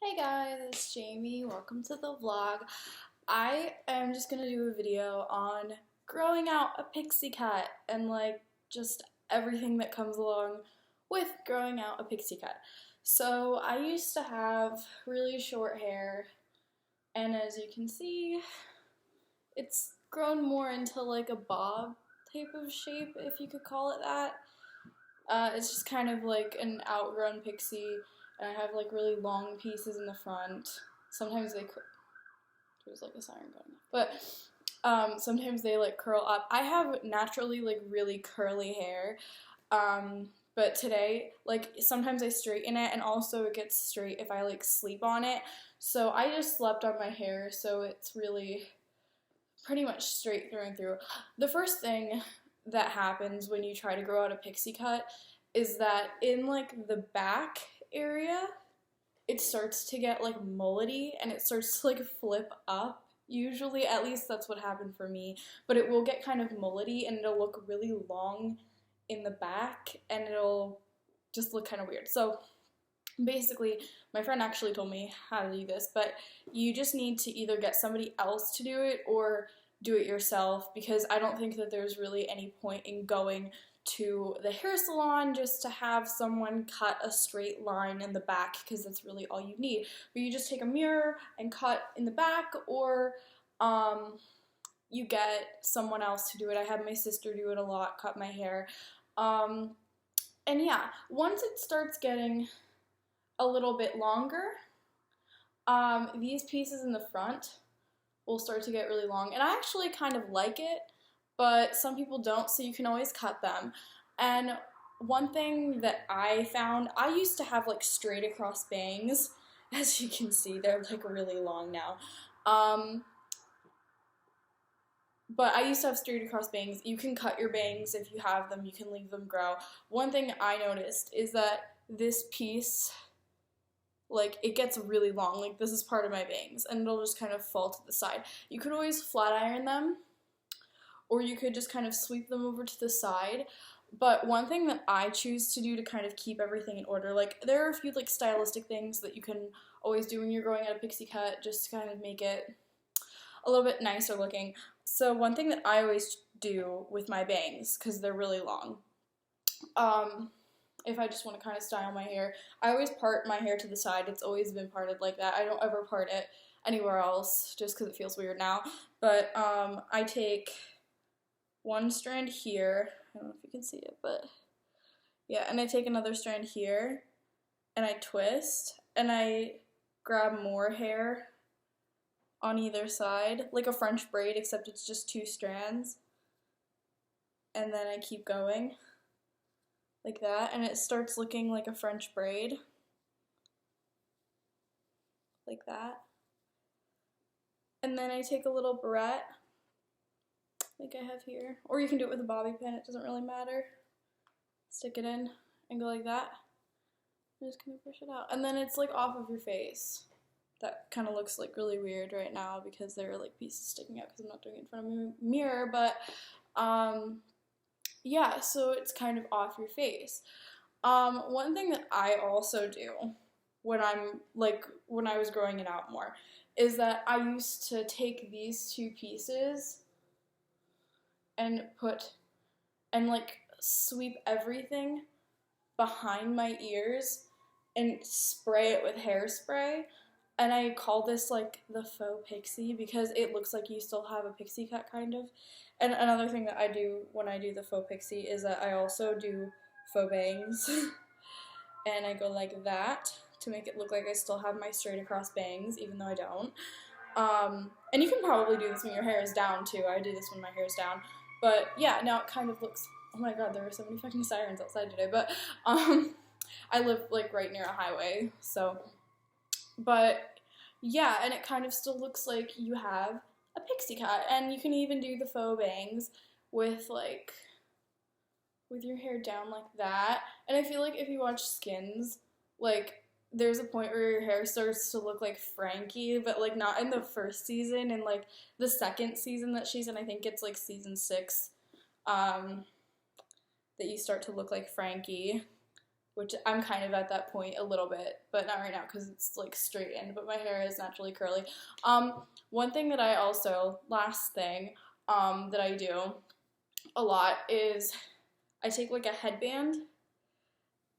Hey guys, it's Jamie. Welcome to the vlog. I am just gonna do a video on growing out a pixie cut and just everything that comes along with growing out a pixie cut. So I used to have really short hair, and as you can see, it's grown more into like a bob type of shape, if you could call it that. It's just kind of like an outgrown pixie, and I have like really long pieces in the front. Sometimes there's like a siren going off, but sometimes they like curl up. I have naturally like really curly hair, but today sometimes I straighten it, and also it gets straight if I like sleep on it. So I just slept on my hair, so it's really pretty much straight through and through. The first thing that happens when you try to grow out a pixie cut is that in like the back area it starts to get like mullety, and it starts to like flip up. Usually, at least that's what happened for me, but it will get kind of mullety and it'll look really long in the back, and it'll just look kind of weird. So basically, my friend actually told me how to do this, but you just need to either get somebody else to do it or do it yourself, because I don't think that there's really any point in going to the hair salon just to have someone cut a straight line in the back, because that's really all you need. But you just take a mirror and cut in the back, or you get someone else to do it. I had my sister do it a lot, cut my hair. And yeah, once it starts getting a little bit longer, these pieces in the front will start to get really long, and I actually kind of like it, but some people don't, so you can always cut them. And one thing that I found, I used to have like straight across bangs. As you can see, they're like really long now. But I used to have straight across bangs. You can cut your bangs if you have them, you can leave them grow. One thing I noticed is that this piece, like, it gets really long. Like, this is part of my bangs, and it'll just kind of fall to the side. You could always flat iron them, or you could just kind of sweep them over to the side. But one thing that I choose to do to kind of keep everything in order, like, there are a few like stylistic things that you can always do when you're growing out a pixie cut, just to kind of make it a little bit nicer looking. So one thing that I always do with my bangs, because they're really long, if I just want to kind of style my hair, I always part my hair to the side. It's always been parted like that. I don't ever part it anywhere else, just because it feels weird now. But I take one strand here, I don't know if you can see it, but yeah, and I take another strand here, and I twist, and I grab more hair on either side, like a French braid, except it's just two strands, and then I keep going like that, and it starts looking like a French braid, like that. And then I take a little barrette, like I have here, or you can do it with a bobby pin, it doesn't really matter. Stick it in and go like that. I'm just gonna push it out, and then it's like off of your face. That kind of looks like really weird right now because there are like pieces sticking out because I'm not doing it in front of a mirror, but yeah, so it's kind of off your face. One thing that I also do when I was growing it out more is that I used to take these two pieces and like sweep everything behind my ears and spray it with hairspray. And I call this like the faux pixie because it looks like you still have a pixie cut kind of. And another thing that I do when I do the faux pixie is that I also do faux bangs. And I go like that to make it look like I still have my straight across bangs, even though I don't. And you can probably do this when your hair is down too. I do this when my hair is down. But yeah, now it kind of looks, oh my god, there were so many fucking sirens outside today. But I live like right near a highway, so. But yeah, and it kind of still looks like you have a pixie cut, and you can even do the faux bangs with your hair down like that. And I feel like if you watch Skins, like there's a point where your hair starts to look like Frankie, but like not in the first season, and like the second season that she's in, I think it's like season 6, that you start to look like Frankie. which I'm kind of at that point a little bit, but not right now because it's like straightened, but my hair is naturally curly. One thing that I also, last thing that I do a lot is I take like a headband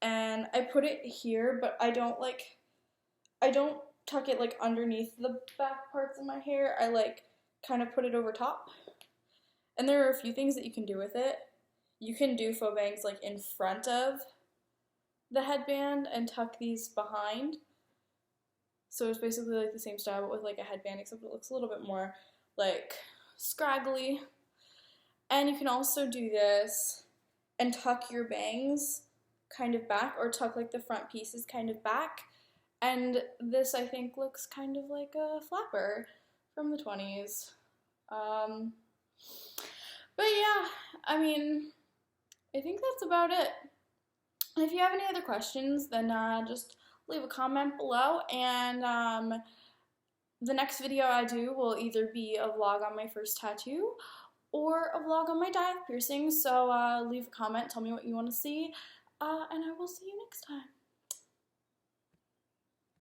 and I put it here, but I don't tuck it like underneath the back parts of my hair. I like kind of put it over top. And there are a few things that you can do with it. You can do faux bangs like in front of the headband and tuck these behind. So it's basically like the same style but with like a headband, except it looks a little bit more like scraggly. And you can also do this and tuck your bangs kind of back, or tuck like the front pieces kind of back. And this I think looks kind of like a flapper from the 20s. But yeah, I mean, I think that's about it. If you have any other questions, then just leave a comment below, and the next video I do will either be a vlog on my first tattoo or a vlog on my dive piercing, so leave a comment, tell me what you want to see, and I will see you next time.